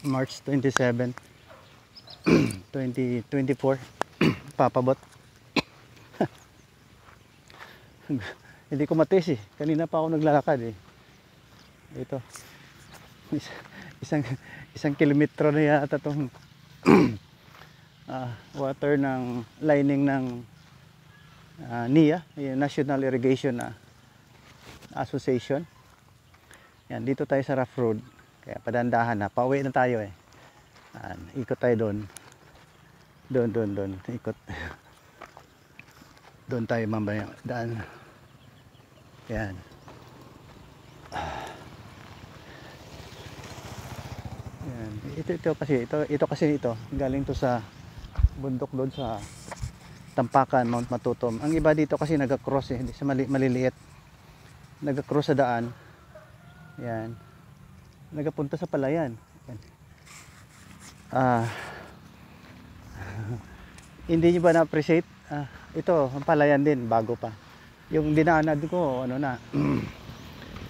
March 27, 2024. Papabot. Hindi ko matis eh. Kanina pa ako naglalakad eh. Ito. Isang kilometro na yata itong water ng lining ng NIA, National Irrigation Association. Yan, dito tayo sa rough road. Kaya padandahan na. Pauwi na tayo eh. Ikot tayo doon. Doon. Ikot. Doon tayo mamaya. Daan. Yan. Yan. Ito kasi galing to sa bundok doon sa Tampakan, Mount Matutom. Ang iba dito kasi nag-cross eh, hindi sa maliliit. Nag-cross sa daan. Yan. Nagapunta sa palayan. Yan. Hindi niyo ba na-appreciate? Ito, ang palayan din, bago pa. Yung dinaanan ko, ano na,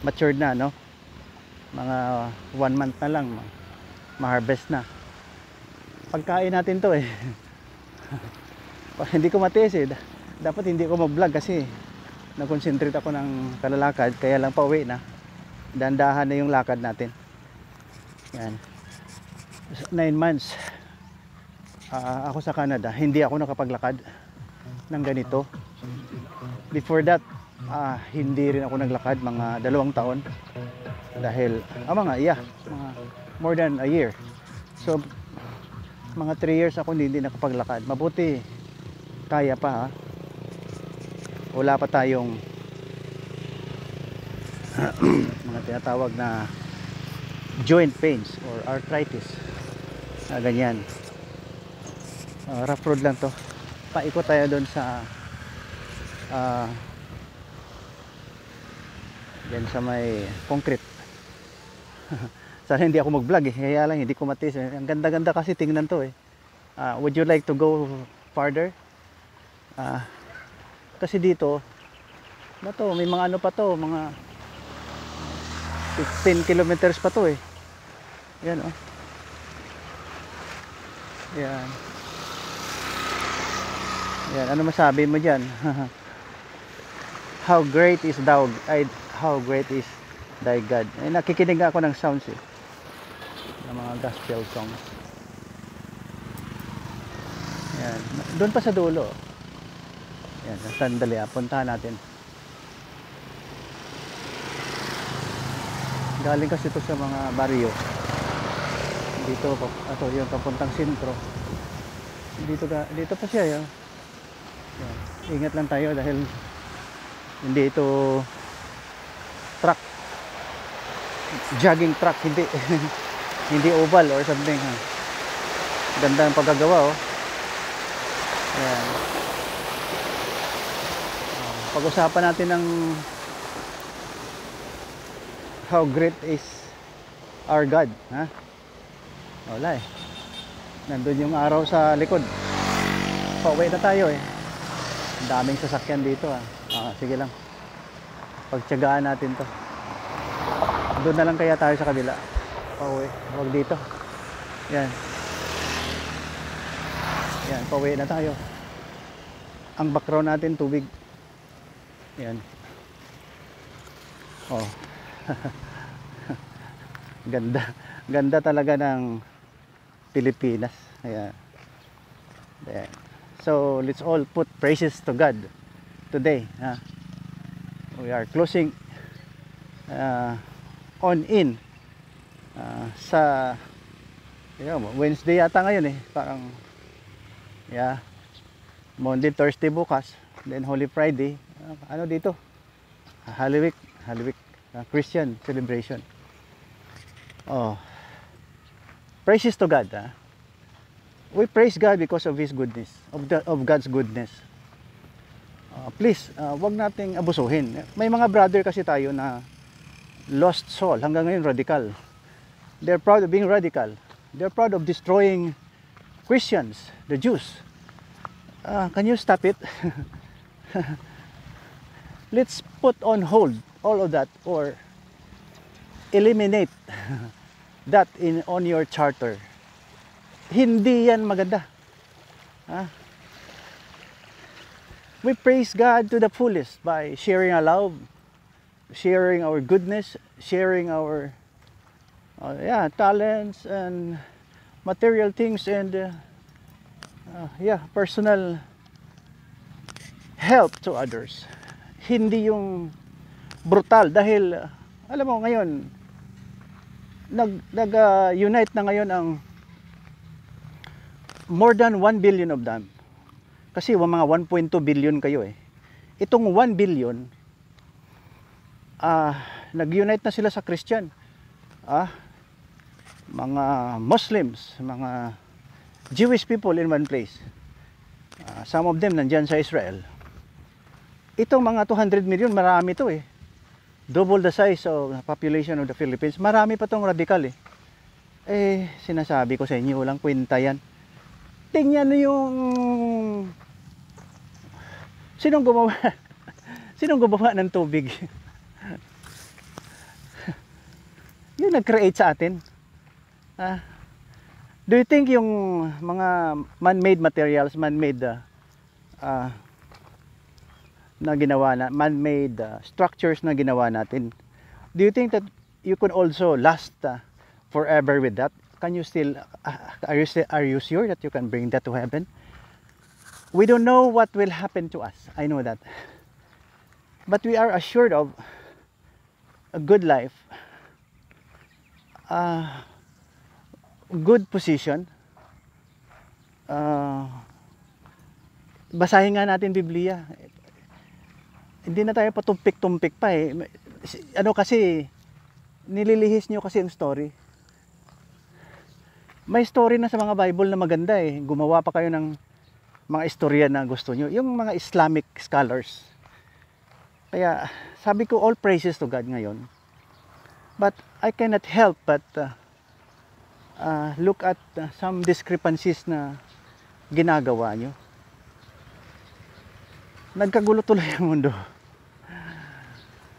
matured na, no? Mga 1 month na lang, ma-harvest na. Pagkain natin to eh. Hindi ko matiis eh. Dapat hindi ko mag-vlog kasi nag-concentrate ako ng kalalakad, kaya lang pauwi na. Dandahan na yung lakad natin. Yan. 9 months ako sa Canada, hindi ako nakapaglakad ng ganito. Before that, hindi rin ako naglakad mga 2 taon dahil mga more than a year. So mga 3 years ako hindi nakapaglakad. Mabuti kaya pa wala pa tayong mga tinatawag na joint pains or arthritis. Ganyan. Rough road lang to. Paikot tayo doon sa yan sa may concrete. Sana hindi ako mag-vlog eh, kaya lang hindi ko matis eh. Ang ganda-ganda kasi tingnan to eh. Would you like to go farther? Kasi dito may mga ano pa to, mga 15 kilometers pa to eh. Yan oh. Yan. Yan, ano masabi mo diyan? How great is thy God. Nakikinig ako ng sounds eh. Ng mga gospel songs. Yan. Doon pa sa dulo. Yan, sandali puntahan natin. Galing kasi ito sa mga baryo. Dito yung papuntang sentro. Dito pa siya yan. Yan. Ingat lang tayo dahil hindi ito truck, jogging truck, hindi hindi oval or something. Ganda ang pagkagawa oh. Ayan. Pag-usapan natin ng how great is our God, ha? Wala eh. Nandun yung araw sa likod. Pauwi na tayo eh. Ang daming sasakyan dito sige lang. Pagtiyagaan natin to. Doon na lang kaya tayo sa kabila. Pauwi. Huwag dito. Yan. Yan, pauwi na tayo. Ang background natin tubig. Yan. Oh. Ganda talaga ng Pilipinas. Ayan. Ayan. So let's all put praises to God today. We are closing sa Wednesday yata ngayon eh. Parang Monday, Thursday bukas, then Holy Friday. Ano dito? Holy Week, Christian celebration. Oh, praises to God. We praise God because of His goodness, of God's goodness. Please, wag nating abusuhin. May mga brother kasi tayo na lost soul, hanggang ngayon radical. They're proud of being radical. They're proud of destroying Christians, the Jews. Can you stop it? Let's put on hold all of that or eliminate that on your charter. Hindi yan maganda. We praise God to the fullest by sharing our love, sharing our goodness, sharing our talents and material things, and personal help to others. Hindi yung brutal, dahil alam mo ngayon nag-unite na ngayon ang more than 1 billion of them. Kasi mga 1.2 billion kayo eh. Itong 1 billion, nag-unite na sila sa Christian. Mga Muslims, mga Jewish people in one place. Some of them nandyan sa Israel. Itong mga 200 million, marami to eh. Double the size of population of the Philippines. Marami pa tong radical eh. Sinasabi ko sa inyo, walang kwenta yan. Tingnan nyo yung sinong gumawa ng tubig. Yung nag-create sa atin. Do you think yung mga man-made materials, man-made na ginawa na, man-made structures na ginawa natin, do you think that you could also last forever with that? Can you still are you sure that you can bring that to heaven? We don't know what will happen to us. I know that. But we are assured of a good life, good position. Basahin nga natin Biblia. Hindi na tayo patumpik-tumpik pa eh. Kasi nililihis nyo kasi yung story. May story na sa mga Bible na maganda eh. Gumawa pa kayo ng mga istorya na gusto nyo. Yung mga Islamic scholars. Kaya sabi ko, all praises to God ngayon. But I cannot help but look at some discrepancies na ginagawa nyo. Nagkagulo tuloy ang mundo.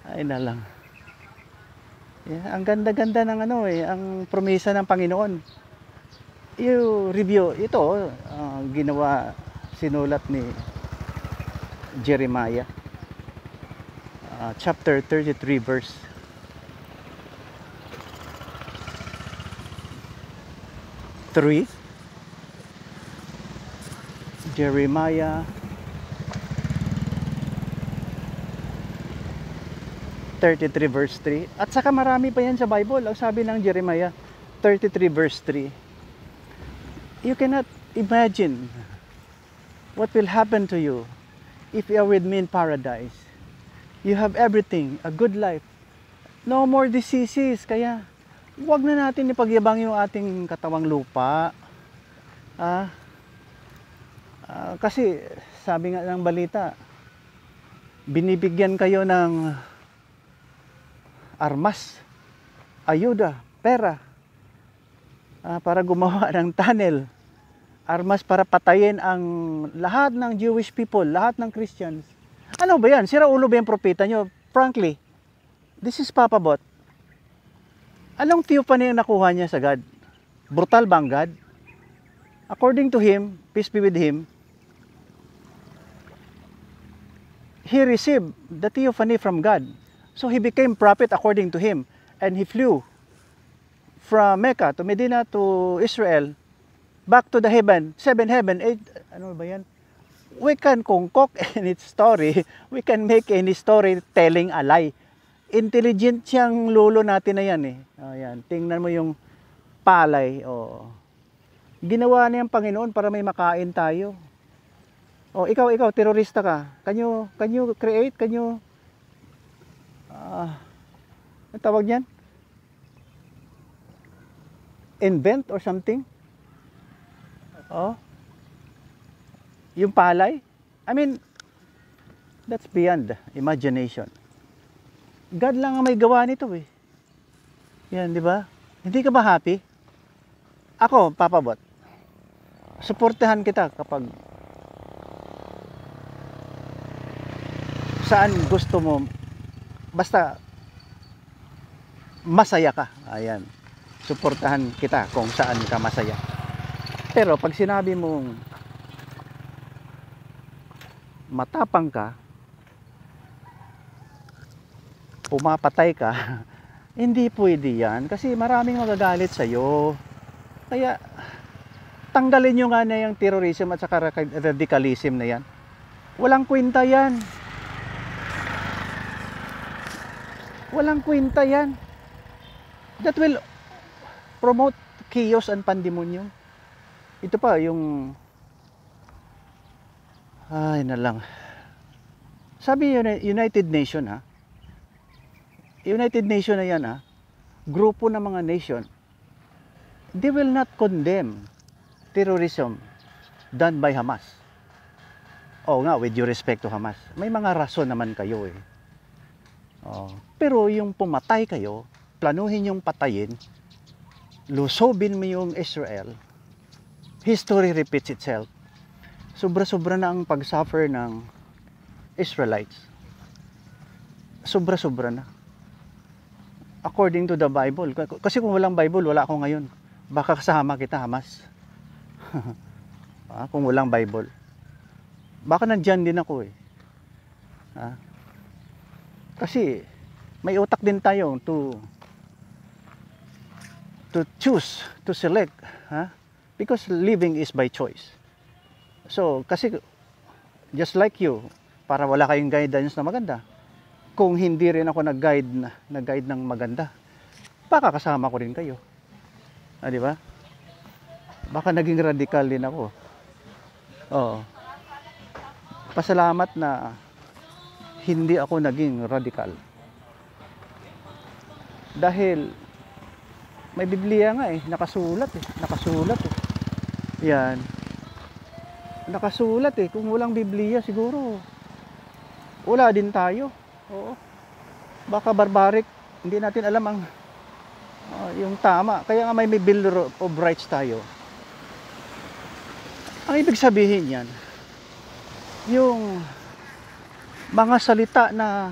Ay na lang. Ang ganda-ganda ng ang promesa ng Panginoon. You review ito, sinulat ni Jeremiah, chapter 33 verse 3. Jeremiah 33 verse 3. At saka marami pa yan sa Bible. Ang sabi ng Jeremiah 33 verse 3. You cannot imagine what will happen to you if you are with me in paradise. You have everything, a good life. No more diseases. Kaya huwag na natin ipagyabang yung ating katawang lupa. Kasi sabi nga ng balita, binibigyan kayo ng armas, ayuda, pera, para gumawa ng tunnel, armas para patayin ang lahat ng Jewish people, lahat ng Christians. Ano ba yan? Sira ulo ba yung propeta nyo? Frankly, this is Papa Bot. Anong theophany ang nakuha niya sa God? Brutal ba ang God? According to him, peace be with him, he received the theophany from God. So he became prophet according to him, and he flew from Mecca to Medina to Israel, back to the heaven, 7 heaven, 8, ano ba yan? We can concoct any story, we can make any story telling a lie. Intelligent siyang lolo natin na yan eh. Ayan, tingnan mo yung palay. Ginawa niya ang Panginoon para may makain tayo. Ikaw, terorista ka. Can you create? Can you ang tawag niyan? Invent or something? Yung palay? I mean, that's beyond imagination. God lang ang may gawa nito eh. Yan, di ba? Hindi ka ba happy? Ako, Papa Bot, suportahan kita kapag saan gusto mo, basta masaya ka. Ayan. suportahan kita kung saan ka masaya. Pero pag sinabi mong matapang ka, pumapatay ka, hindi pwede yan kasi maraming magagalit sa'yo. Kaya tanggalin nyo nga na yung terrorism at saka radicalism na yan. Walang kwenta yan. Walang kwenta yan. That will promote chaos and pandemonium. Ito pa yung ay na lang. Sabi United Nation ha. United Nation na yan ha. Grupo ng mga nation. They will not condemn terrorism done by Hamas. Oh nga, with due respect to Hamas. May mga rason naman kayo eh. Oh, pero yung pumatay kayo, planuhin yung patayin, lusobin mo yung Israel, history repeats itself. Sobra-sobra na ang pag-suffer ng Israelites. Sobra-sobra na. According to the Bible. Kasi kung walang Bible, wala ako ngayon. Baka kasama kita, Hamas. Kung walang Bible. Baka nandyan din ako eh. Kasi may utak din tayo to choose, to select, because living is by choice. So kasi just like you, para wala kayong guidance na maganda, kung hindi rin ako nag-guide ng maganda, baka kasama ko rin kayo. Di ba? Baka naging radical din ako. Oo. Pasalamat na hindi ako naging radical. Dahil may Biblia nga eh, nakasulat eh. Yan. Nakasulat eh. Kung walang Biblia siguro wala din tayo. Oo. Baka barbaric, hindi natin alam ang yung tama. Kaya nga may Bill of Rights tayo. Ang ibig sabihin yan, yung mga salita na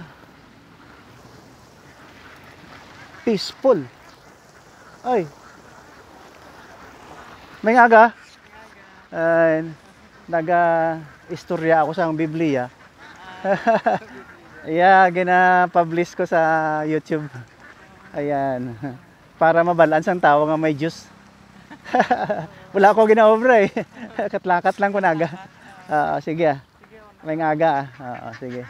peaceful. Ay. May aga. Naga-istorya ako sa Biblia. Yeah, gina-publish ko sa YouTube. Ayan. Para mabalance ang tao nga may Diyos. Wala ako ginaobra eh. Katlakat lang ko naga. Sige. May ngaga sige.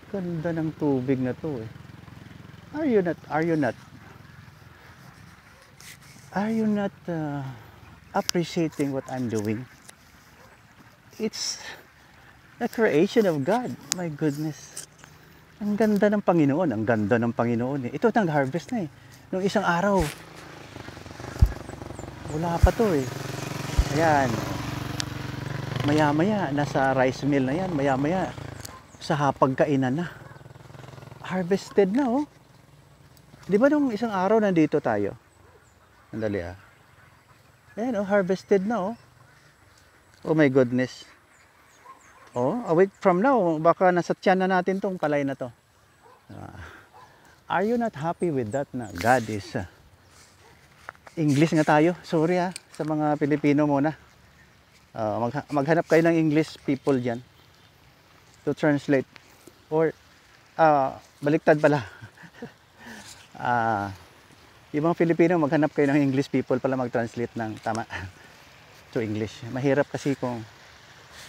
Ganda ng tubig na to eh. Are you not appreciating what I'm doing? It's the creation of God. My goodness. Ang ganda ng Panginoon. Ang ganda ng Panginoon eh. Ito nag-harvest na eh. Nung isang araw. Wala pa to eh. Ayan. Maya-maya, nasa rice mill na yan. Maya-maya, sa hapagkainan na. Harvested na oh. Di ba nung isang araw nandito tayo? Andali ah. Ayan oh, harvested na oh. Oh my goodness. Oh, a week from now, baka nasa tiyan na natin tong palay na to. Are you not happy with that na God is English nga tayo? Sorry sa mga Pilipino muna. Maghanap kayo ng English people dyan to translate. Or, baliktad pala. Yung mga Pilipino, maghanap kayo ng English people pala mag-translate ng tama to English. Mahirap kasi kung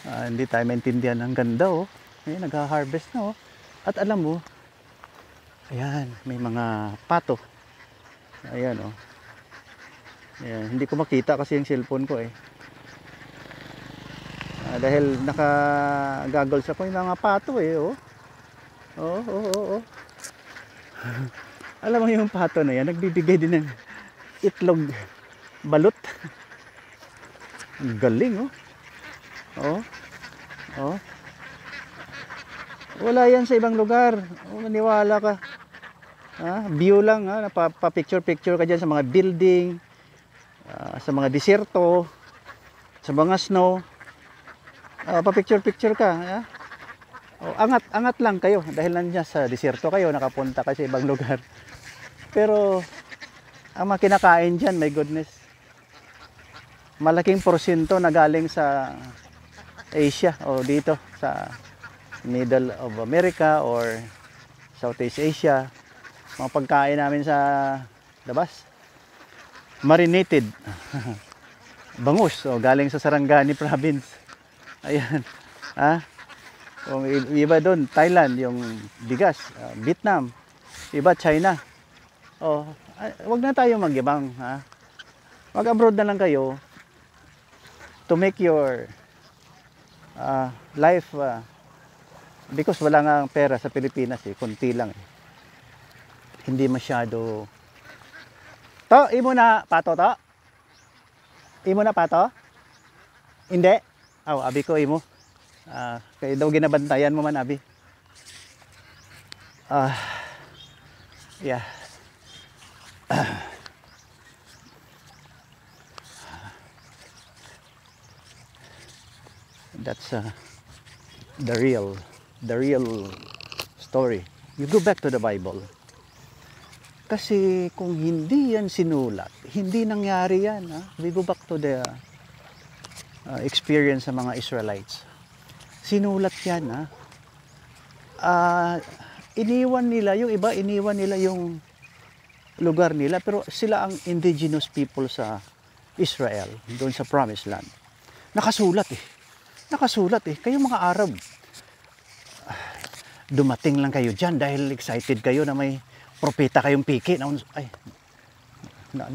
hindi tayo maintindihan. Ang ganda oh. Ayan, nag-harvest na oh. At alam mo, ayan, may mga pato. Ayan oh. Ayan, hindi ko makita kasi yung cellphone ko eh. Dahil naka-goggles ako, yung mga pato eh oh. Oh. Alam mo yung pato na yan, nagbibigay din ng itlog balot. Ang galing oh. Wala yan sa ibang lugar. Maniwala ka. View lang pa-picture ka dyan sa mga building, sa mga disyerto, sa sa mga snow, pa-picture-picture ka. Angat lang kayo dahil nandiyan sa desierto kayo, nakapunta kayo sa ibang lugar. Pero ang mga kinakain dyan, my goodness, malaking porsyento na galing sa Asia o dito sa Middle of America or Southeast Asia. Mga pagkain namin sa labas, marinated. Bangus, galing sa Sarangani province. Ayan. Kung iba doon, Thailand, yung bigas, Vietnam, iba China. Wag na tayo magyabang, Mag-abroad na lang kayo to make your life because wala nga pera sa Pilipinas kunti lang. Hindi masyado. Imo na pato to? Imo na pato? Hindi. Abi ko imo. Kaya daw ginabantayan mo man, abi. Yeah. That's the real story. You go back to the Bible. Kasi kung hindi yan sinulat, hindi nangyari yan. We go back to the experience sa mga Israelites. Sinulat yan. Iniwan nila, yung iba iniwan nila yung lugar nila, pero sila ang indigenous people sa Israel, doon sa Promised Land. Nakasulat eh. Kayo mga Arab, dumating lang kayo dyan dahil excited kayo na may propeta kayong piki. Ano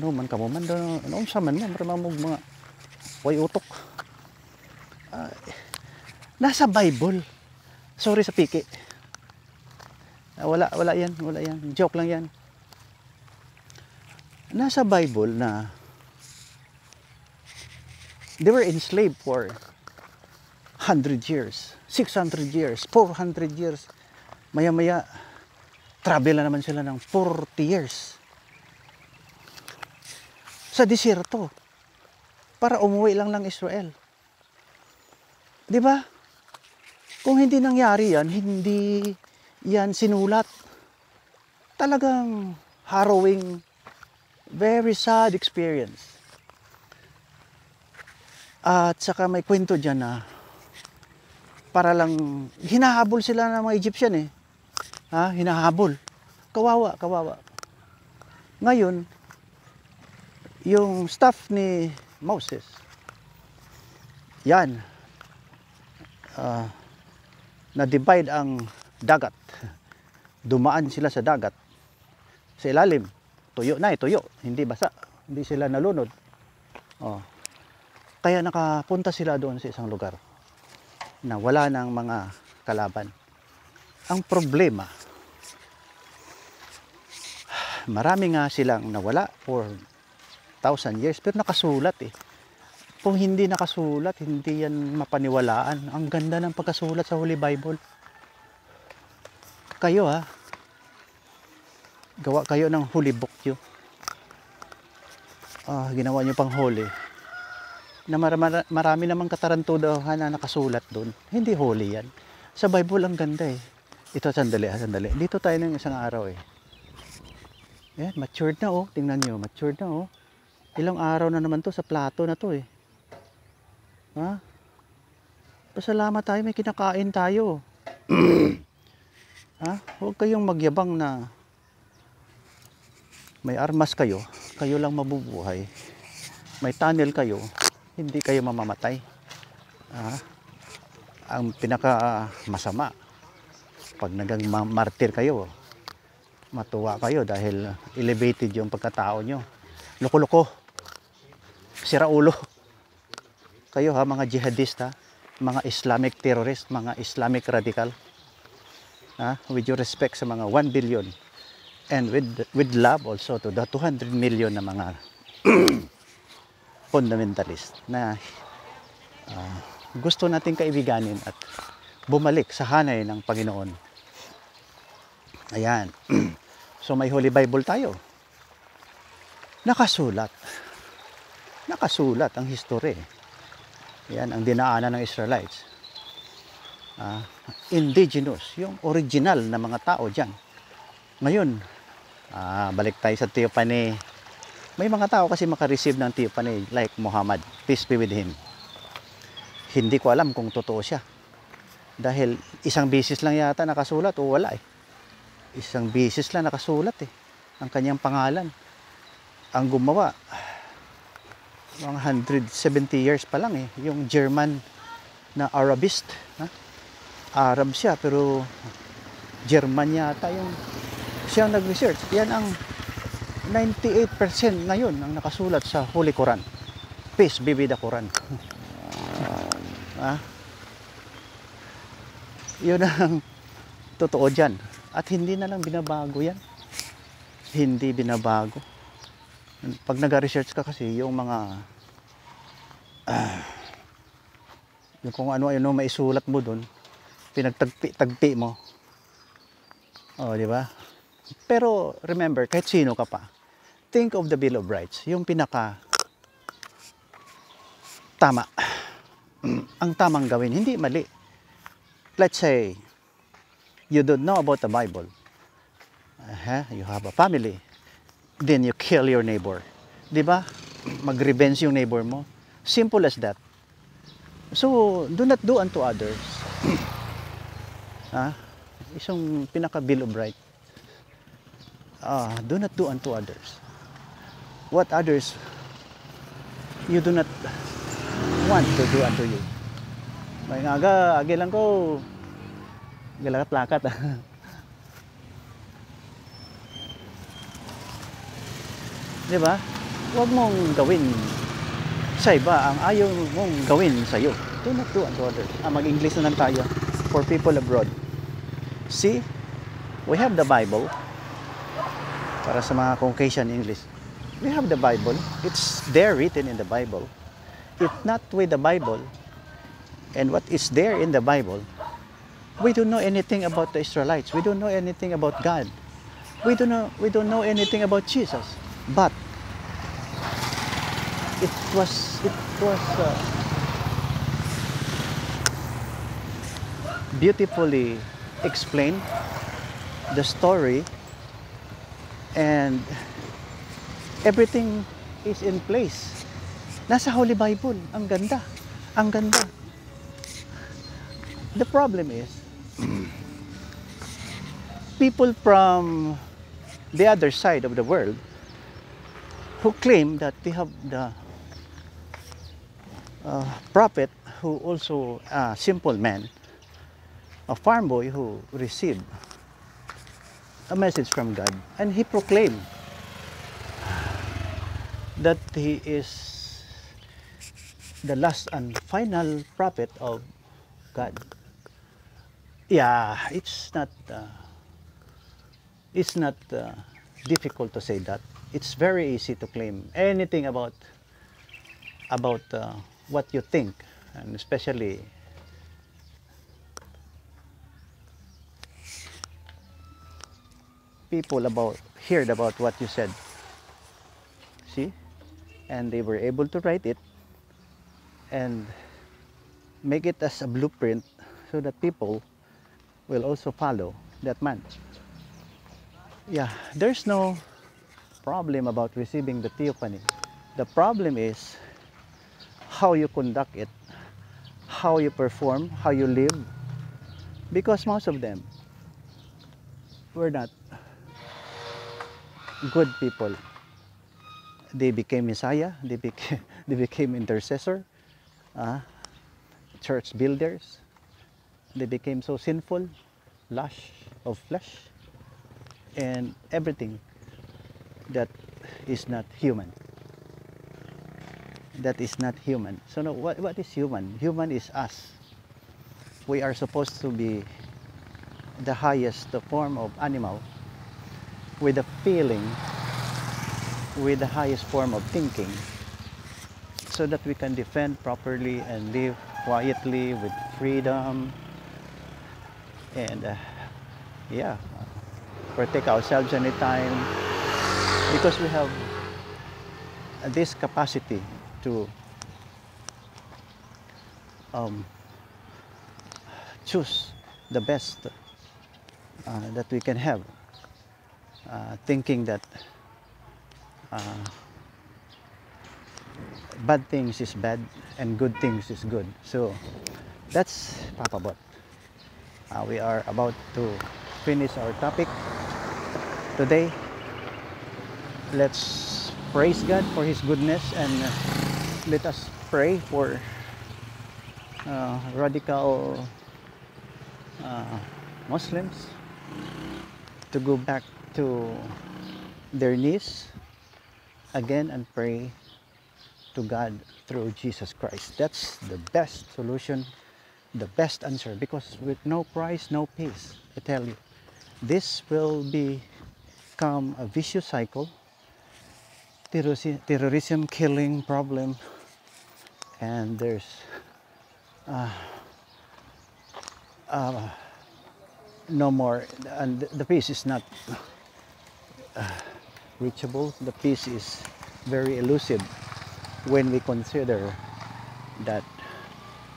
man ka mo man, ano sa man mo, mga way utok. Nasa Bible. Sorry sa piki. Wala yan. Joke lang yan. Nasa Bible na they were enslaved for 100 years, 600 years, 400 years. Maya-maya, travel na naman sila ng 40 years sa desierto para umuwi lang ng Israel. Di ba? Kung hindi nangyari yan, hindi yan sinulat. Talagang harrowing, very sad experience. At saka may kwento dyan na para lang, hinahabol sila ng mga Egyptian eh. Hinahabol. Kawawa. Ngayon, yung staff ni Moses, yan, na-divide ang dagat. Dumaan sila sa dagat. Sa ilalim, tuyo. Hindi basa. Hindi sila nalunod. Kaya nakapunta sila doon sa isang lugar na wala ng mga kalaban. Ang problema, marami nga silang nawala for 1,000 years, pero nakasulat eh. Kung hindi nakasulat, hindi yan mapaniwalaan. Ang ganda ng pagkasulat sa Holy Bible. Kayo gawa kayo ng Holy Book yun. Ginawa nyo pang holy. Na marami namang katarantudahan na nakasulat doon. Hindi holy yan. Sa Bible ang ganda eh. Ito, sandali. Dito tayo ng isang araw eh. Yan, matured na oh. Tingnan nyo, matured na oh. Ilang araw na naman to sa plato na to eh. Pasalamat tayo, may kinakain tayo. Huwag kayong magyabang na may armas kayo, kayo lang mabubuhay. May tunnel kayo, hindi kayo mamamatay. Ang pinaka masama, pag nagang martir kayo, matuwa kayo dahil elevated yung pagkatao nyo. Loko-loko, siraulo. Kayo mga jihadista, mga Islamic terrorist, mga Islamic radical. With your respect sa mga 1 billion and with love also to the 200 million na mga fundamentalist na gusto nating kaibiganin at bumalik sa hanay ng Panginoon. Ayan. So may Holy Bible tayo. Nakasulat ang history. Yan ang dinaanan ng Israelites. Indigenous, yung original na mga tao dyan. Ngayon, balik tayo sa theophany. May mga tao kasi makareceive ng theophany like Muhammad, peace be with him. Hindi ko alam kung totoo siya. Dahil isang beses lang yata nakasulat o wala eh. Isang beses lang nakasulat eh. Ang kanyang pangalan. Ang gumawa, mga 170 years pa lang eh. Yung German na Arabist. Arab siya pero German yata yung siyang nag-research. Yan ang 98% ngayon ang nakasulat sa Holy Quran. Peace be with the Quran. Yun ang totoo dyan. At hindi na lang binabago yan. Hindi binabago. Pag nag-research ka kasi, yung mga yung kung ano-ano maisulat mo dun, pinagtagpi mo. Di ba? Pero remember, kahit sino ka pa, think of the Bill of Rights, yung pinaka tama. Ang tamang gawin, hindi mali. Let's say, you don't know about the Bible. You have a family. Then you kill your neighbor. Di ba? Mag-revenge yung neighbor mo. Simple as that. So, do not do unto others. Isang pinaka Bill of Rights. Do not do unto others. What others you do not want to do unto you. May nga agi lang ko galakat-lakat. Di ba? Huwag mong gawin sa iba ang ayaw mong gawin sa iyo. Do not do unto others. Mag-English na lang tayo for people abroad. See, we have the Bible. Para sa mga Caucasian English, we have the Bible. It's there written in the Bible. If not with the Bible, and what is there in the Bible, we don't know anything about the Israelites. We don't know anything about God. We don't know anything about Jesus. But it was beautifully explained, the story, and everything is in place. Nasa Holy Bible. Ang ganda. Ang ganda. The problem is, people from the other side of the world who claim that they have the prophet who also a simple man, a farm boy who received a message from God, and he proclaimed that he is the last and final prophet of God. Yeah, it's not difficult to say that. It's very easy to claim anything about what you think, and especially people heard about what you said. See? And they were able to write it and make it as a blueprint so that people will also follow that man. Yeah, there's no problem about receiving the theophany. The problem is how you conduct it, how you perform, how you live, because most of them were not good people. They became Messiah, they became intercessor, church builders. They became so sinful, lush of flesh, and everything that is not human. That is not human. So no, what is human? Human is us. We are supposed to be the highest form of animal with a feeling, with the highest form of thinking, so that we can defend properly and live quietly with freedom and protect ourselves anytime, because we have this capacity to um, choose the best that we can have, thinking that bad things is bad and good things is good. So that's Papa Bot. We are about to finish our topic today. Let's praise God for His goodness, and let us pray for radical Muslims to go back to their knees again and pray to God through Jesus Christ. That's the best solution, the best answer, because with no Christ, no peace. I tell you, this will become a vicious cycle. Terrorism, killing, problem, and there's no more, and the peace is not reachable. The peace is very elusive when we consider that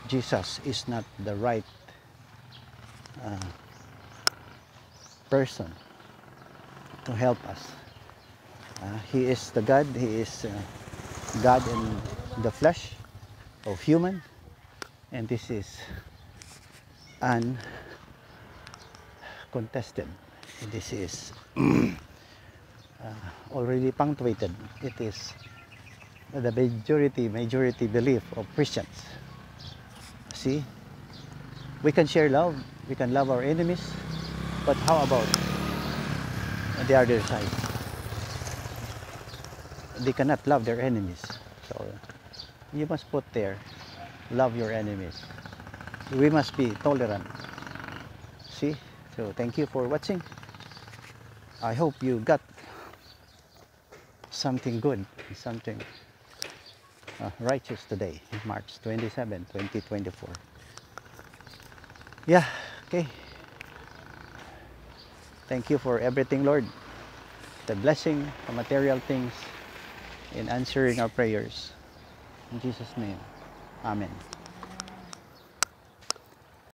Jesus is not the right person to help us. He is the God. He is God in the flesh of human, and this is uncontested. This is already punctuated. It is the majority belief of Christians. See, we can share love, we can love our enemies, but how about the other side? They cannot love their enemies. So you must put there, love your enemies. We must be tolerant. See? So thank you for watching. I hope you got something good, something righteous today, March 27, 2024. Yeah, okay. Thank you for everything, Lord. The blessing, the material things, in answering our prayers. In Jesus' name, amen.